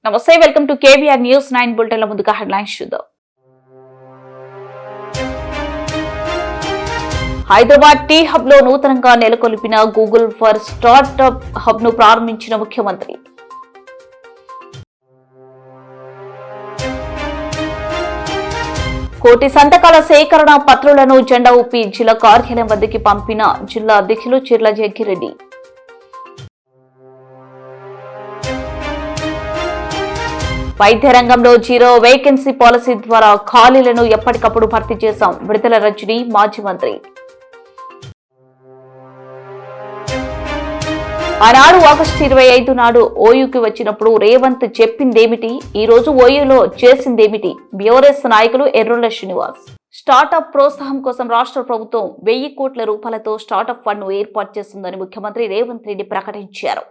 నమస్తే, welcome to KBR news 9 బులెటిన్ల ముందుగా headlines చూద్దాం. హైదరాబాద్ టీ హబ్ లో నూతనంగా నెలకొల్పిన గూగుల్ ఫర్ స్టార్టప్ హబ్ ను ప్రారంభించిన ముఖ్యమంత్రి. కోటి సంతకాల సేకరణ పత్రాలను జెండా ఊపి జిల్లా కార్యాలయం వద్దకి పంపిన జిల్లా అధ్యక్షులు చిర్ల జగ్గిరెడ్డి. వైద్య రంగంలో జీరో వేకెన్సీ పాలసీ ద్వారా ఖాళీలను ఎప్పటికప్పుడు భర్తీ చేశాం. విడుదల రజని మాజీ మంత్రి. ఆనాడు ఆగస్టు 25 నాడు ఓయూకి వచ్చినప్పుడు రేవంత్ చెప్పిందేమిటి, ఈ రోజు ఓయూలో చేసిందేమిటి? బీఆర్ఎస్ నాయకులు ఎర్రోళ్ల శ్రీనివాస్. స్టార్టప్ ప్రోత్సాహం కోసం రాష్ట్ర ప్రభుత్వం 1000 కోట్ల రూపాయలతో స్టార్టప్ ఫండ్ ను ఏర్పాటు చేస్తుందని ముఖ్యమంత్రి రేవంత్ రెడ్డి ప్రకటించారు.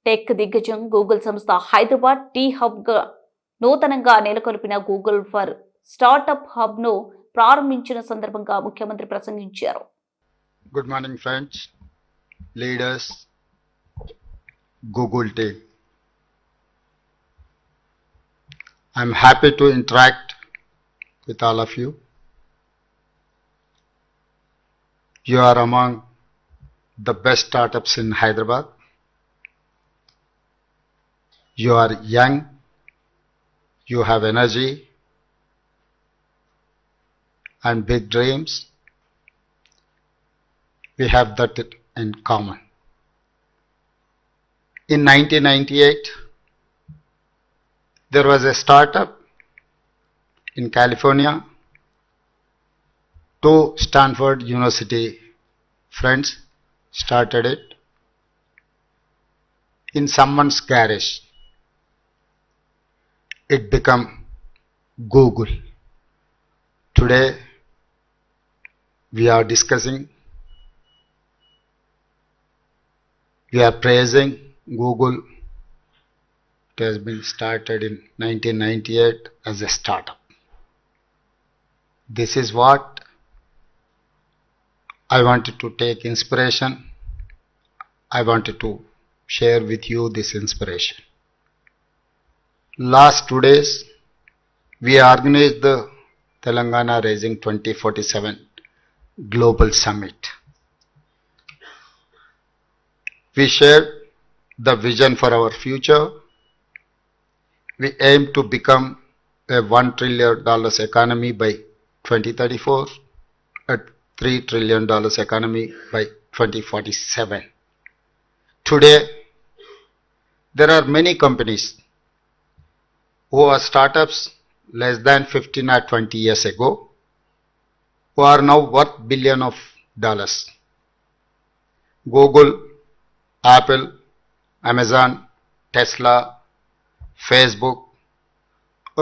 టెక్ దిగ్గజం గూగుల్ సంస్థ హైదరాబాద్ టీ హబ్ గా నూతనంగా నెలకొల్పిన గూగుల్ ఫర్ స్టార్టప్ హబ్ ను ప్రారంభించిన సందర్భంగా ముఖ్యమంత్రి ప్రసంగించారు. Good morning friends, leaders, Google team. I'm happy to interact with all of you. You are among the best startups in Hyderabad. You are young, you have energy and big dreams. We have that in common. In 1998, there was a startup in California. 2 Stanford University friends started it in someone's garage. It became Google. Today, we are discussing, we are praising Google. It has been started in 1998 as a startup. This is what I wanted to take inspiration. I wanted to share with you this inspiration. Last 2 days, we organized the Telangana Rising 2047 Global Summit. We shared the vision for our future. We aim to become a $1 trillion economy by 2034, a $3 trillion economy by 2047. Today, there are many companies who are startups less than 15 or 20 years ago, who are now worth billions of dollars. Google, Apple, Amazon, Tesla, Facebook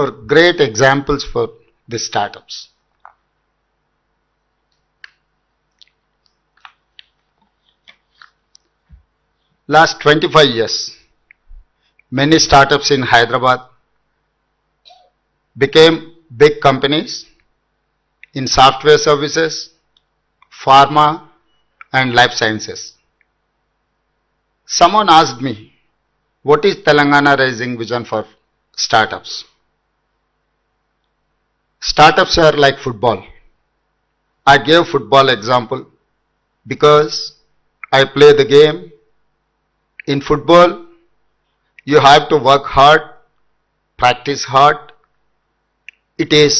are great examples for these startups. Last 25 years, many startups in Hyderabad became big companies in software services, pharma and life sciences. Someone asked me, what is Telangana Rising vision for startups? Startups are like football. I gave football example because I play the game. In football, you have to work hard, practice hard. It is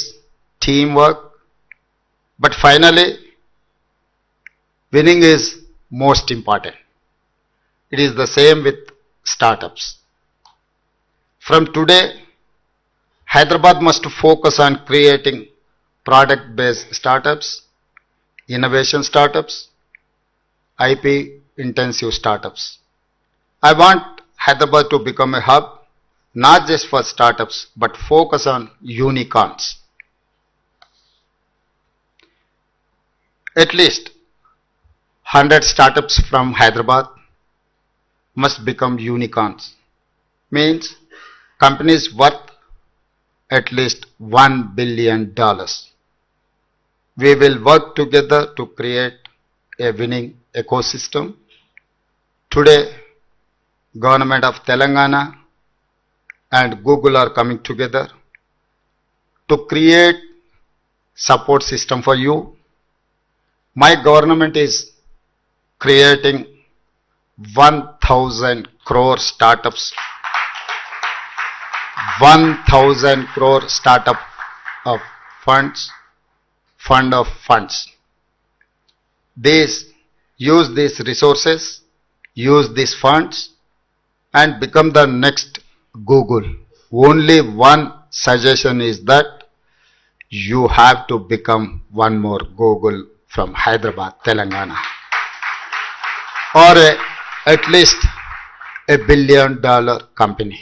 teamwork. But finally, winning is most important. It is the same with startups. From today, Hyderabad must focus on creating product-based startups, innovation startups, IP-intensive startups. I want Hyderabad to become a hub, not just for startups, but focus on unicorns. At least 100 startups from Hyderabad must become unicorns. Means companies worth at least $1 billion. We will work together to create a winning ecosystem. Today, Government of Telangana and Google are coming together to create support system for you. My government is creating 1,000 crore startups, 1,000 crore startup of funds, fund of funds. Use these resources, use these funds and become the next Google. Only one suggestion is that you have to become one more Google from Hyderabad, Telangana, or at least $1 billion company.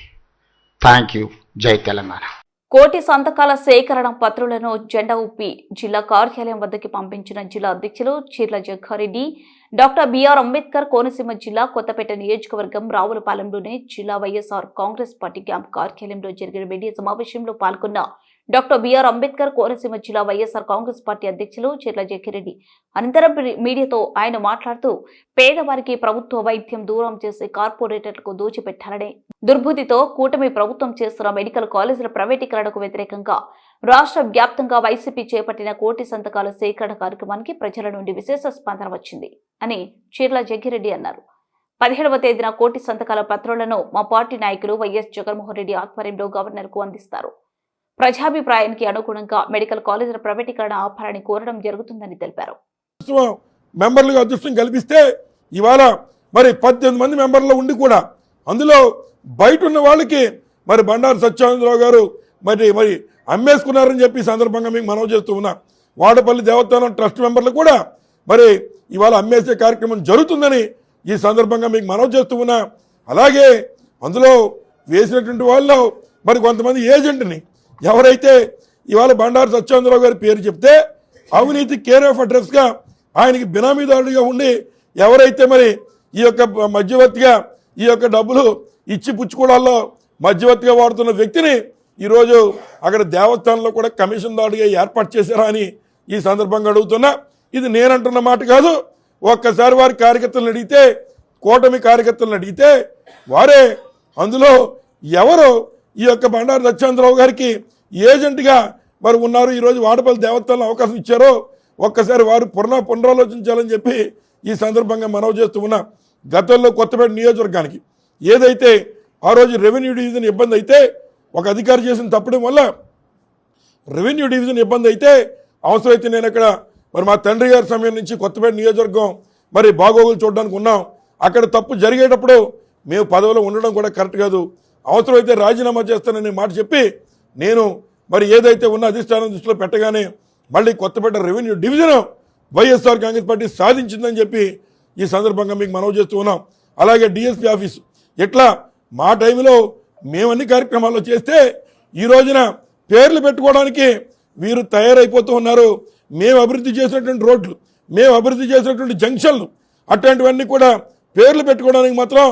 Thank you. Jai Telangana. కోటి సంతకాల సేకరణ పత్రులను జెండా ఊపి జిల్లా కార్యాలయం వద్దకు పంపించిన జిల్లా అధ్యక్షులు చీర్ల జగ్గారెడ్డి. డాక్టర్ బిఆర్ అంబేద్కర్ కోనసీమ జిల్లా కొత్తపేట నియోజకవర్గం రావులపాలెంలోని జిల్లా వైఎస్ఆర్ కాంగ్రెస్ పార్టీ క్యాంప్ కార్యాలయంలో జరిగిన మీడియా సమావేశంలో పాల్గొన్న డాక్టర్ బిఆర్ అంబేద్కర్ కోనసీమ జిల్లా వైఎస్ఆర్ కాంగ్రెస్ పార్టీ అధ్యక్షులు చీర్ల జగ్గారెడ్డి అనంతరం మీడియాతో ఆయన మాట్లాడుతూ పేదవారికి ప్రభుత్వ వైద్యం దూరం చేసి కార్పొరేటర్లకు దోచిపెట్టారనే దుర్బుద్ధితో కూటమి ప్రభుత్వం చేస్తున్న మెడికల్ కాలేజీల ప్రైవేటీకరణకు వ్యతిరేకంగా రాష్ట్ర వ్యాప్తంగా వైసీపీ చేపట్టిన కోటి సంతకాల సేకరణ కార్యక్రమానికి ప్రజల నుండి విశేష స్పందన వచ్చింది అని చీర్ల జగ్గారెడ్డి అన్నారు. 17వ తేదీన కోటి సంతకాల పత్రాలను మా పార్టీ నాయకులు వైఎస్ జగన్మోహన్ రెడ్డి ఆధ్వర్యంలో గవర్నర్కు అందిస్తారు. ప్రజాభిప్రాయానికి అనుగుణంగా మెడికల్ కాలేజీల ప్రైవేటీకరణ ఆపాలని కోరడం జరుగుతుందని తెలిపారు. మెంబర్లుగా అదృష్టం కల్పిస్తే ఇవాళ మరి 18 మంది మెంబర్లు ఉండి కూడా అందులో బయట ఉన్న వాళ్ళకి మరి బండారు సత్యానందరావు గారు మరి అమ్మేసుకున్నారని చెప్పి సందర్భంగా మీకు మనవి చేస్తూ ఉన్నా. వాడపల్లి దేవస్థానం ట్రస్ట్ మెంబర్లు కూడా మరి ఇవాళ అమ్మేసే కార్యక్రమం జరుగుతుందని ఈ సందర్భంగా మీకు మనవి చేస్తూ ఉన్నా. అలాగే అందులో వేసినటువంటి వాళ్ళు మరి కొంతమంది ఏజెంట్ని ఎవరైతే ఇవాళ బండారు సత్యానందరావు గారి పేరు చెప్తే అవినీతి కేర్ ఆఫ్ అడ్రస్గా ఆయనకి బినామీదారుడిగా ఉండి ఎవరైతే మరి ఈ యొక్క మధ్యవర్తిగా ఈ యొక్క డబ్బులు ఇచ్చి పుచ్చుకోవడాల్లో మధ్యవర్తిగా వాడుతున్న వ్యక్తిని ఈరోజు అక్కడ దేవస్థానంలో కూడా కమిషన్ దాడిగా ఏర్పాటు చేశారా అని ఈ సందర్భంగా అడుగుతున్నా. ఇది నేనంటున్న మాట కాదు. ఒక్కసారి వారి కార్యకర్తలను అడిగితే, కూటమి కార్యకర్తలను అడిగితే వారే అందులో ఎవరు ఈ యొక్క బండారు సత్యానందరావు గారికి ఏజెంట్గా మరి ఉన్నారు, ఈరోజు వాడపల్లి దేవస్థానంలో అవకాశం ఇచ్చారో ఒక్కసారి వారు పునరాలోచించాలని చెప్పి ఈ సందర్భంగా మనవి చేస్తూ ఉన్నా. గతంలో కొత్తపేట నియోజకవర్గానికి ఏదైతే ఆ రోజు రెవెన్యూ డివిజన్ ఇబ్బంది అయితే ఒక అధికారి చేసిన తప్పడం వల్ల రెవెన్యూ డివిజన్ ఇబ్బంది అయితే అవసరమైతే నేను అక్కడ మరి మా తండ్రి గారి సమయం నుంచి కొత్తపేట నియోజకవర్గం మరి బాగోగులు చూడడానికి ఉన్నాం. అక్కడ తప్పు జరిగేటప్పుడు మేము పదవిలో ఉండడం కూడా కరెక్ట్ కాదు, అవసరమైతే రాజీనామా చేస్తాననే మాట చెప్పి నేను మరి ఏదైతే ఉన్న అధిష్టానం దృష్టిలో పెట్టగానే మళ్ళీ Kothapeta revenue division YSR Congress party సాధించిందని చెప్పి ఈ సందర్భంగా మీకు మనవి చేస్తూ ఉన్నాం. అలాగే డిఎస్పీ ఆఫీసు ఇట్లా మా టైంలో మేము అన్ని కార్యక్రమాల్లో చేస్తే ఈ రోజున పేర్లు పెట్టుకోవడానికి వీరు తయారైపోతూ ఉన్నారు. మేము అభివృద్ధి చేసినటువంటి రోడ్లు, మేము అభివృద్ధి చేసినటువంటి జంక్షన్లు అట్లాంటివన్నీ కూడా పేర్లు పెట్టుకోవడానికి మాత్రం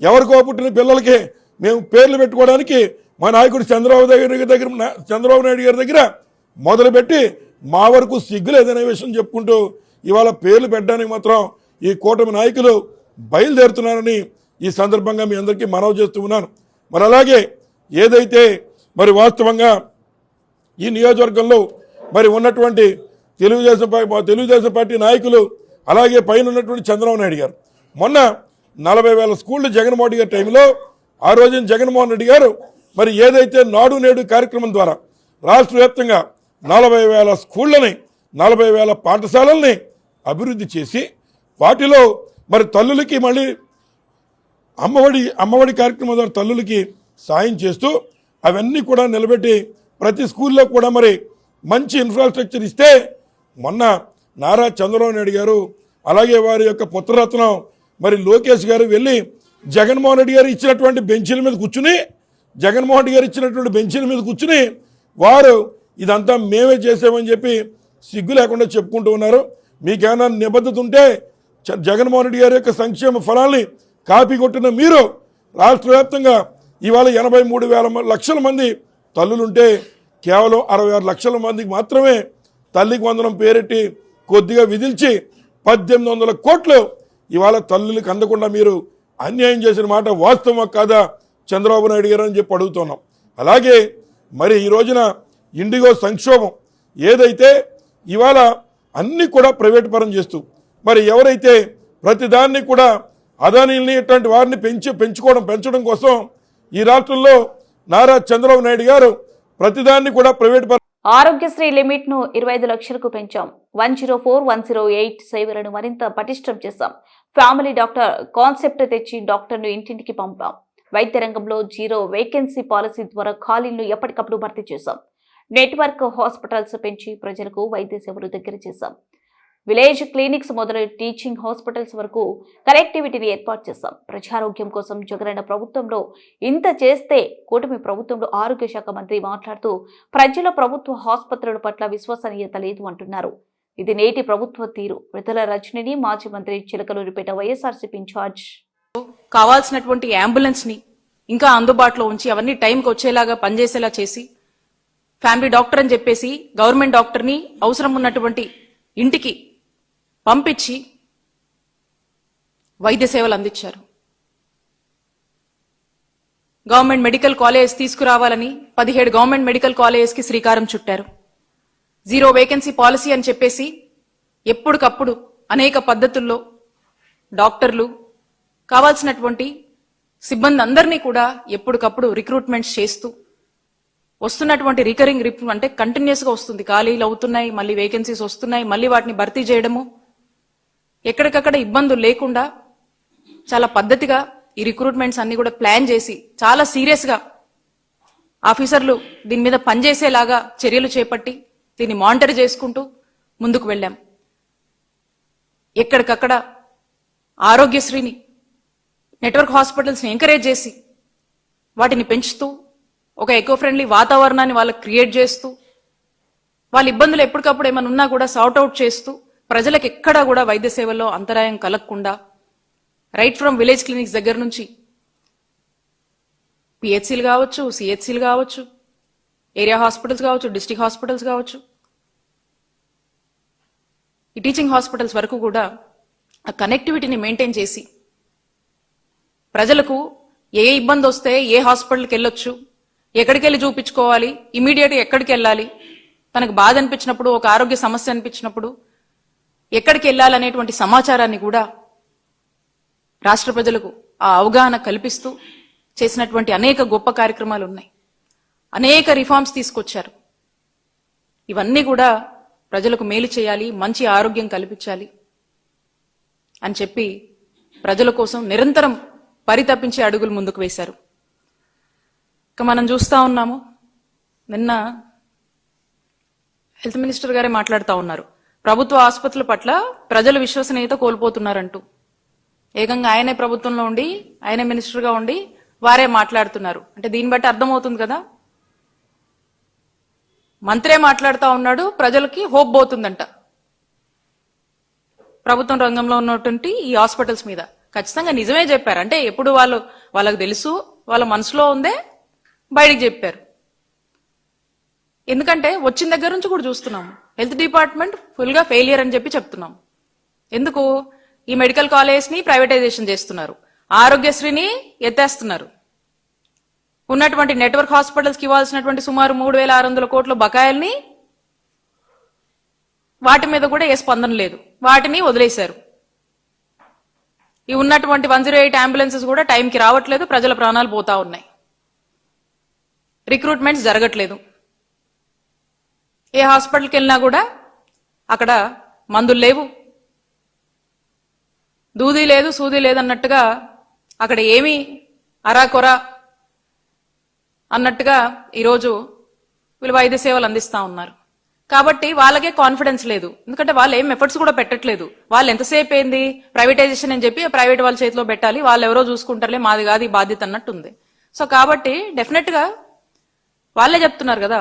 ఎవరికో పుట్టిన పిల్లలకి మేము పేర్లు పెట్టుకోవడానికి మా నాయకుడు చంద్రబాబు నాయుడు గారి దగ్గర మొదలుపెట్టి మా వరకు సిగ్గు లేదనే విషయం చెప్పుకుంటూ ఇవాళ పేర్లు పెట్టడానికి మాత్రం ఈ కూటమి నాయకులు బయలుదేరుతున్నారని ఈ సందర్భంగా మీ అందరికీ మనవి చేస్తూ ఉన్నాను. మరి అలాగే ఏదైతే మరి వాస్తవంగా ఈ నియోజకవర్గంలో మరి ఉన్నటువంటి తెలుగుదేశం పార్టీ నాయకులు అలాగే పైన ఉన్నటువంటి చంద్రబాబు నాయుడు గారు మొన్న 40,000 స్కూళ్ళు జగన్మోహన్ రెడ్డి గారి టైంలో ఆ రోజున జగన్మోహన్ రెడ్డి గారు మరి ఏదైతే నాడు నేడు కార్యక్రమం ద్వారా రాష్ట్ర వ్యాప్తంగా 40,000 స్కూళ్ళని 40,000 పాఠశాలల్ని అభివృద్ధి చేసి వాటిలో మరి తల్లులకి మళ్ళీ అమ్మఒడి కార్యక్రమం ద్వారా తల్లులకి సాయం చేస్తూ అవన్నీ కూడా నిలబెట్టి ప్రతి స్కూల్లో కూడా మరి మంచి ఇన్ఫ్రాస్ట్రక్చర్ ఇస్తే మొన్న నారా చంద్రబాబు నాయుడు గారు అలాగే వారి యొక్క పుత్రరత్నం మరి లోకేష్ గారు వెళ్ళి జగన్మోహన్ రెడ్డి గారు ఇచ్చినటువంటి బెంచీల మీద కూర్చుని వారు ఇదంతా మేమే చేసామని చెప్పి సిగ్గు లేకుండా చెప్పుకుంటూ ఉన్నారు. మీకేమైనా నిబద్ధత ఉంటే జగన్మోహన్ రెడ్డి గారి యొక్క సంక్షేమ ఫలాల్ని కాపీ కొట్టిన మీరు రాష్ట్ర వ్యాప్తంగా ఇవాళ 83,000 లక్షల మంది తల్లులుంటే కేవలం 66 లక్షల మందికి మాత్రమే తల్లికి వందనం పేరెట్టి కొద్దిగా విధించి 1800 కోట్లు ఇవాళ తల్లులకు అందకుండా మీరు అన్యాయం చేసిన మాట వాస్తవం కాదా చంద్రబాబు నాయుడు గారు అని చెప్పి అడుగుతున్నాం. అలాగే మరి ఈ రోజున ఇండిగో సంక్షోభం ఏదైతే ఇవాళ అన్ని కూడా ప్రైవేట్ పరం చేస్తూ మరి ఎవరైతే ప్రతిదాన్ని కూడా అదానీల్ని ఇట్లాంటి వారిని పెంచడం కోసం ఈ రాష్ట్రంలో నారా చంద్రబాబు నాయుడు గారు ప్రతిదాన్ని కూడా ప్రైవేట్ పరం. ఆరోగ్యశ్రీ లిమిట్ ను 25 లక్షలకు పెంచాం. 104, 108 సేవలను మరింత పటిష్టం చేశాం. ఫ్యామిలీ డాక్టర్ కాన్సెప్ట్ తెచ్చి డాక్టర్ను ఇంటింటికి పంపాం. వైద్య రంగంలో 0 వేకెన్సీ పాలసీ ద్వారా ఖాళీలను ఎప్పటికప్పుడు భర్తీ చేశాం. నెట్వర్క్ హాస్పిటల్స్ పెంచి ప్రజలకు వైద్య సేవలు దగ్గర చేశాం. విలేజ్ క్లినిక్స్ మొదలు టీచింగ్ హాస్పిటల్స్ వరకు కనెక్టివిటీని ఏర్పాటు చేశాం. ప్రజారోగ్యం కోసం జగనన్న ప్రభుత్వంలో ఇంత చేస్తే కూటమి ప్రభుత్వంలో ఆరోగ్య శాఖ మంత్రి మాట్లాడుతూ ప్రజల ప్రభుత్వ ఆసుపత్రుల పట్ల విశ్వసనీయత లేదు అంటున్నారు. ఇది నేటి ప్రభుత్వ తీరు. విడుదల రజనిని మాజీ మంత్రి చిలకలూరిపేట వైఎస్ఆర్సీపీ ఇన్ఛార్జ్ కావాల్సినటువంటి అంబులెన్స్ ని ఇంకా అందుబాటులో ఉంచి అవన్నీ టైంకి వచ్చేలాగా పనిచేసేలా చేసి ఫ్యామిలీ డాక్టర్ అని చెప్పేసి గవర్నమెంట్ డాక్టర్ ని అవసరం ఉన్నటువంటి ఇంటికి పంపించి వైద్య సేవలు అందించారు. గవర్నమెంట్ మెడికల్ కాలేజ్ తీసుకురావాలని 17 గవర్నమెంట్ మెడికల్ కాలేజెస్ కి శ్రీకారం చుట్టారు. 0 వేకెన్సీ పాలసీ అని చెప్పేసి ఎప్పటికప్పుడు అనేక పద్ధతుల్లో డాక్టర్లు కావాల్సినటువంటి సిబ్బంది అందరినీ కూడా ఎప్పటికప్పుడు రిక్రూట్మెంట్స్ చేస్తూ వస్తున్నటువంటి రికరింగ్ అంటే కంటిన్యూస్ గా వస్తుంది. ఖాళీలు అవుతున్నాయి, మళ్ళీ వేకెన్సీస్ వస్తున్నాయి, మళ్ళీ వాటిని భర్తీ చేయడము, ఎక్కడికక్కడ ఇబ్బందులు లేకుండా చాలా పద్ధతిగా ఈ రిక్రూట్మెంట్స్ అన్ని కూడా ప్లాన్ చేసి చాలా సీరియస్ గా ఆఫీసర్లు దీని మీద పనిచేసేలాగా చర్యలు చేపట్టి దీన్ని మానిటర్ చేసుకుంటూ ముందుకు వెళ్ళాం. ఎక్కడికక్కడ ఆరోగ్యశ్రీని నెట్వర్క్ హాస్పిటల్స్ ని ఎంకరేజ్ చేసి వాటిని పెంచుతూ ఒక ఎకో ఫ్రెండ్లీ వాతావరణాన్ని వాళ్ళకి క్రియేట్ చేస్తూ వాళ్ళ ఇబ్బందులు ఎప్పటికప్పుడు ఏమైనా ఉన్నా కూడా సార్ట్ అవుట్ చేస్తూ ప్రజలకు ఎక్కడా కూడా వైద్య సేవల్లో అంతరాయం కలగకుండా రైట్ ఫ్రమ్ విలేజ్ క్లినిక్స్ దగ్గర నుంచి పిహెచ్సీలు కావచ్చు, సిహెచ్సీలు కావచ్చు, ఏరియా హాస్పిటల్స్ కావచ్చు, డిస్ట్రిక్ట్ హాస్పిటల్స్ కావచ్చు, ఈ టీచింగ్ హాస్పిటల్స్ వరకు కూడా ఆ కనెక్టివిటీని మెయింటైన్ చేసి ప్రజలకు ఏ ఇబ్బంది వస్తే ఏ హాస్పిటల్కి వెళ్ళొచ్చు, ఎక్కడికి వెళ్ళి చూపించుకోవాలి, ఇమీడియట్గా ఎక్కడికి వెళ్ళాలి, తనకు బాధ అనిపించినప్పుడు, ఒక ఆరోగ్య సమస్య అనిపించినప్పుడు ఎక్కడికి వెళ్ళాలనేటువంటి సమాచారాన్ని కూడా రాష్ట్ర ప్రజలకు ఆ అవగాహన కల్పిస్తూ చేసినటువంటి అనేక గొప్ప కార్యక్రమాలు ఉన్నాయి. అనేక రిఫార్మ్స్ తీసుకొచ్చారు. ఇవన్నీ కూడా ప్రజలకు మేలు చేయాలి, మంచి ఆరోగ్యం కల్పించాలి అని చెప్పి ప్రజల కోసం నిరంతరం పరితపించే అడుగులు ముందుకు వేశారు. ఇక మనం చూస్తా ఉన్నాము, నిన్న హెల్త్ మినిస్టర్ గారే మాట్లాడుతూ ఉన్నారు, ప్రభుత్వ ఆసుపత్రుల పట్ల ప్రజల విశ్వసనీయత కోల్పోతున్నారంటూ. ఏకంగా ఆయనే ప్రభుత్వంలో ఉండి, ఆయనే మినిస్టర్గా ఉండి వారే మాట్లాడుతున్నారు. అంటే దీన్ని బట్టి అర్థమవుతుంది కదా, మంత్రే మాట్లాడుతూ ఉన్నాడు, ప్రజలకి హోప్ పోతుందంట ప్రభుత్వం రంగంలో ఉన్నటువంటి ఈ హాస్పిటల్స్ మీద. ఖచ్చితంగా నిజమే చెప్పారు. అంటే ఎప్పుడు వాళ్ళకు తెలుసు, వాళ్ళ మనసులో ఉందే బయటికి చెప్పారు. ఎందుకంటే వచ్చిన దగ్గర నుంచి కూడా చూస్తున్నాం, హెల్త్ డిపార్ట్మెంట్ ఫుల్ గా ఫెయిలియర్ అని చెప్పి చెప్తున్నాం. ఎందుకు? ఈ మెడికల్ కాలేజ్ ని ప్రైవేటైజేషన్ చేస్తున్నారు, ఆరోగ్యశ్రీని ఎత్తేస్తున్నారు, ఉన్నటువంటి నెట్వర్క్ హాస్పిటల్స్ కి ఇవ్వాల్సినటువంటి సుమారు 3,600 కోట్ల బకాయిల్ని వాటి మీద కూడా ఏ స్పందన లేదు, వాటిని వదిలేశారు. ఈ ఉన్నటువంటి 108 అంబులెన్సెస్ కూడా టైంకి రావట్లేదు, ప్రజల ప్రాణాలు పోతా ఉన్నాయి, రిక్రూట్మెంట్స్ జరగట్లేదు. ఏ హాస్పిటల్కి వెళ్ళినా కూడా అక్కడ మందులు లేవు, దూది లేదు, సూది లేదన్నట్టుగా అక్కడ ఏమీ అరాకొర అన్నట్టుగా ఈరోజు వీళ్ళు వైద్య సేవలు అందిస్తా ఉన్నారు. కాబట్టి వాళ్ళకే కాన్ఫిడెన్స్ లేదు, ఎందుకంటే వాళ్ళు ఏం ఎఫర్ట్స్ కూడా పెట్టట్లేదు. వాళ్ళు ఎంతసేపు ఏంది ప్రైవేటైజేషన్ అని చెప్పి ప్రైవేట్ వాళ్ళ చేతిలో పెట్టాలి, వాళ్ళు ఎవరో చూసుకుంటారులే, మాది కాదు ఈ బాధ్యత అన్నట్టుంది. సో కాబట్టి డెఫినెట్ గా వాళ్ళే చెప్తున్నారు కదా,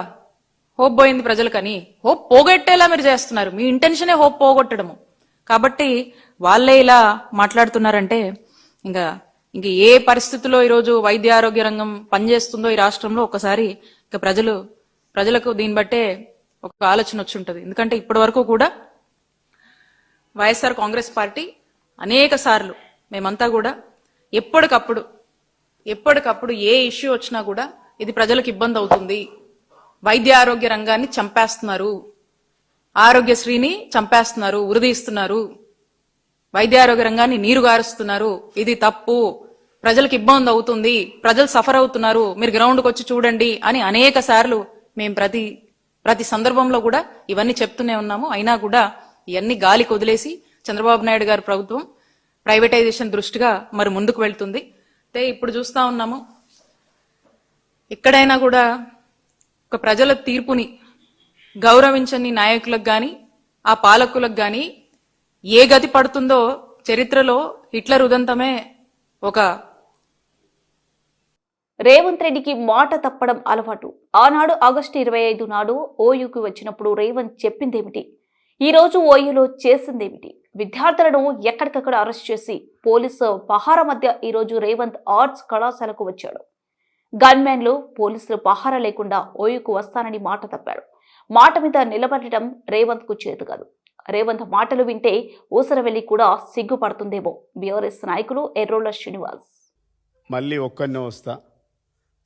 హోప్ పోయింది ప్రజలకని. హోప్ పోగొట్టేలా మీరు చేస్తున్నారు, మీ ఇంటెన్షనే హోప్ పోగొట్టడము. కాబట్టి వాళ్ళే ఇలా మాట్లాడుతున్నారంటే ఇంక ఏ పరిస్థితుల్లో ఈరోజు వైద్య ఆరోగ్య రంగం పనిచేస్తుందో ఈ రాష్ట్రంలో ఒక్కసారి ఇక ప్రజలు ప్రజలకు దీన్ని బట్టే ఒక ఆలోచన వచ్చి ఉంటుంది. ఎందుకంటే ఇప్పటి వరకు కూడా వైఎస్ఆర్ కాంగ్రెస్ పార్టీ అనేక సార్లు మేమంతా కూడా ఎప్పటికప్పుడు ఏ ఇష్యూ వచ్చినా కూడా ఇది ప్రజలకు ఇబ్బంది అవుతుంది, వైద్య ఆరోగ్య రంగాన్ని చంపేస్తున్నారు, ఆరోగ్యశ్రీని చంపేస్తున్నారు, ఉరిదీస్తున్నారు, వైద్య ఆరోగ్య రంగాన్ని నీరు గారుస్తున్నారు, ఇది తప్పు, ప్రజలకు ఇబ్బంది అవుతుంది, ప్రజలు సఫర్ అవుతున్నారు, మీరు గ్రౌండ్కి వచ్చి చూడండి అని అనేక సార్లు మేము ప్రతి సందర్భంలో కూడా ఇవన్నీ చెప్తూనే ఉన్నాము. అయినా కూడా ఇవన్నీ గాలికి వదిలేసి చంద్రబాబు నాయుడు గారి ప్రభుత్వం ప్రైవేటైజేషన్ దృష్టిగా మరి ముందుకు వెళ్తుంది. అయితే ఇప్పుడు చూస్తా ఉన్నాము, ఎక్కడైనా కూడా ఒక ప్రజల తీర్పుని గౌరవించని నాయకులకు గాని ఆ పాలకులకు గాని ఏ గతి పడుతుందో చరిత్రలో హిట్లర్ ఉదంతమే ఒక రేవంత్ రెడ్డికి మాట తప్పడం అలవాటు. ఆనాడు ఆగస్టు 25 నాడు ఓయూకి వచ్చినప్పుడు రేవంత్ చెప్పిందేమిటి? ఈ రోజు ఓయూలో చేసిందేమిటి? విద్యార్థులను ఎక్కడికక్కడ అరెస్ట్ చేసి పోలీసు పహారా మధ్య ఈ రోజు రేవంత్ ఆర్ట్స్ కళాశాలకు వచ్చాడు. గన్మెన్లు పోలీసులు పహారా లేకుండా ఓయూకు వస్తానని మాట తప్పాడు. మాట మీద నిలబడటం రేవంత్ కు చేదు కాదు. రేవంత్ మాటలు వింటే ఊసరవెల్లి కూడా సిగ్గుపడుతుందేమో. బీఆర్ఎస్ నాయకులు ఎర్రోళ్ల శ్రీనివాస్ మళ్ళీ ఒక్కనే వస్తా,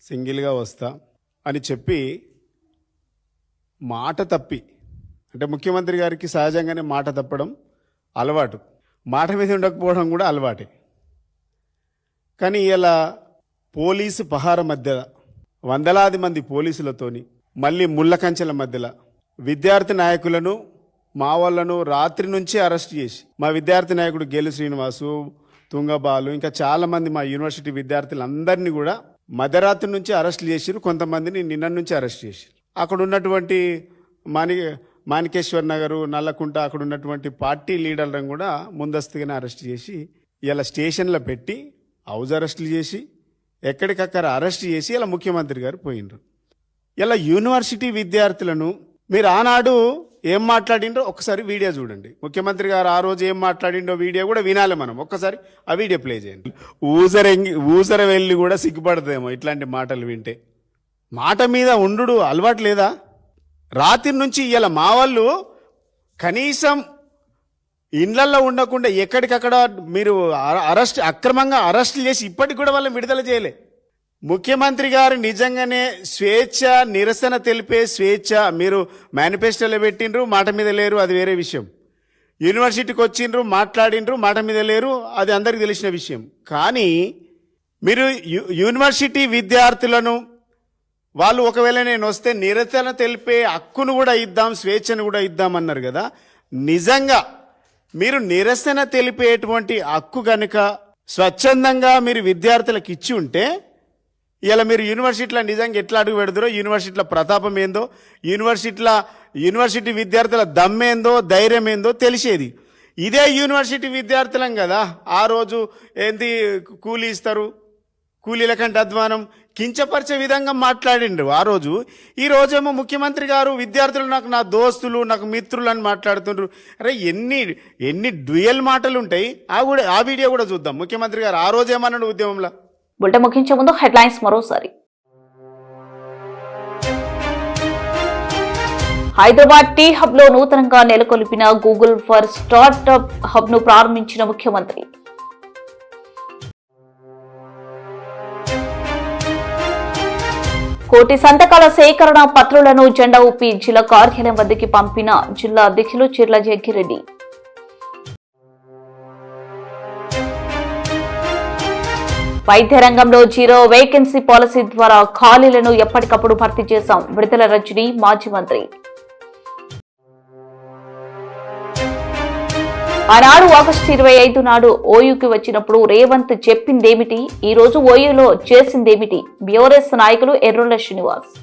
సింగిల్గా వస్తా అని చెప్పి మాట తప్పి, అంటే ముఖ్యమంత్రి గారికి సహజంగానే మాట తప్పడం అలవాటు, మాట మీద ఉండకపోవడం కూడా అలవాటే. కానీ ఇలా పోలీసు పహార మధ్య వందలాది మంది పోలీసులతోని మళ్ళీ ముళ్ళ కంచెల మధ్యలో విద్యార్థి నాయకులను మా వాళ్ళను రాత్రి నుంచి అరెస్ట్ చేసి, మా విద్యార్థి నాయకుడు గేలు శ్రీనివాసు, తుంగబాలు, ఇంకా చాలామంది మా యూనివర్సిటీ విద్యార్థులందరినీ కూడా మధ్యరాత్రి నుంచి అరెస్టులు చేసిరు. కొంతమందిని నిన్న నుంచి అరెస్ట్ చేసిరు. అక్కడ ఉన్నటువంటి మాణికేశ్వర్ నగరు, నల్లకుంట అక్కడ ఉన్నటువంటి పార్టీ లీడర్లను కూడా ముందస్తుగానే అరెస్ట్ చేసి ఇలా స్టేషన్లో పెట్టి హౌస్ అరెస్టులు చేసి ఎక్కడికక్కడ అరెస్ట్ చేసి ఇలా ముఖ్యమంత్రి గారు పోయినరు. ఇలా యూనివర్సిటీ విద్యార్థులను మీరు ఆనాడు ఏం మాట్లాడిండో ఒక్కసారి వీడియో చూడండి. ముఖ్యమంత్రి గారు ఆ రోజు ఏం మాట్లాడిండో వీడియో కూడా వినాలి మనం. ఒక్కసారి ఆ వీడియో ప్లే చేయండి. ఊసర వెళ్ళి కూడా సిగ్గుపడదేమో ఇట్లాంటి మాటలు వింటే. మాట మీద ఉండు అలవాటు లేదా? రాత్రి నుంచి ఇలా మా వాళ్ళు కనీసం ఇండ్లల్లో ఉండకుండా ఎక్కడికక్కడ మీరు అక్రమంగా అరెస్టులు చేసి ఇప్పటికి కూడా వాళ్ళని విడుదల చేయలే. ముఖ్యమంత్రి గారు నిజంగానే స్వేచ్ఛ, నిరసన తెలిపే స్వేచ్ఛ మీరు మేనిఫెస్టోలో పెట్టిండ్రు, మాట మీద లేరు, అది వేరే విషయం. యూనివర్సిటీకి వచ్చిండ్రు, మాట్లాడిండ్రు, మాట మీద లేరు, అది అందరికీ తెలిసిన విషయం. కానీ మీరు యూనివర్సిటీ విద్యార్థులను వాళ్ళు ఒకవేళ నేను వస్తే నిరసన తెలిపే హక్కును కూడా ఇద్దాం, స్వేచ్ఛను కూడా ఇద్దామన్నారు కదా. నిజంగా మీరు నిరసన తెలిపేటువంటి హక్కు కనుక స్వచ్ఛందంగా మీరు విద్యార్థులకు ఇచ్చి ఉంటే ఇలా మీరు యూనివర్సిటీలో నిజంగా ఎట్లా అడుగు పెడతారో, యూనివర్సిటీల ప్రతాపం ఏందో, యూనివర్సిటీ విద్యార్థుల దమ్మేందో, ధైర్యం ఏందో తెలిసేది. ఇదే యూనివర్సిటీ విద్యార్థులం కదా ఆ రోజు ఏంది కూలీ ఇస్తారు, కూలీల కంటే అధ్వానం కించపరిచే విధంగా మాట్లాడిండ్రు ఆ రోజు. ఈ రోజేమో ముఖ్యమంత్రి గారు విద్యార్థులు నా దోస్తులు, నాకు మిత్రులు అని మాట్లాడుతుండ్రు. అరే ఎన్ని డ్యూయల్ మాటలు ఉంటాయి. ఆ వీడియో కూడా చూద్దాం. ముఖ్యమంత్రి గారు ఆ రోజు ఏమన్నాడు ఉద్యమంలో. బులెటిన్ ముగించే ముందు హెడ్లైన్స్ మరోసారి. హైదరాబాద్ టీ హబ్ లో నూతనంగా నెలకొల్పిన గూగుల్ ఫర్ స్టార్టప్ హబ్ ను ప్రారంభించిన ముఖ్యమంత్రి. కోటి సంతకాల సేకరణ పత్రాలను జెండా ఊపి జిల్లా కార్యాలయం వద్దకి పంపిన జిల్లా అధ్యక్షులు చిర్ల జగ్గిరెడ్డి. వైద్య రంగంలో 0 వేకెన్సీ పాలసీ ద్వారా ఖాళీలను ఎప్పటికప్పుడు భర్తీ చేశాం. విడుదల రజని మాజీ మంత్రి. ఆనాడు ఆగస్టు 25 నాడు ఓయూకి వచ్చినప్పుడు రేవంత్ చెప్పిందేమిటి? ఈ రోజు ఓయూలో చేసిందేమిటి? బీఆర్ఎస్ నాయకులు ఎర్రోళ్ల శ్రీనివాస్.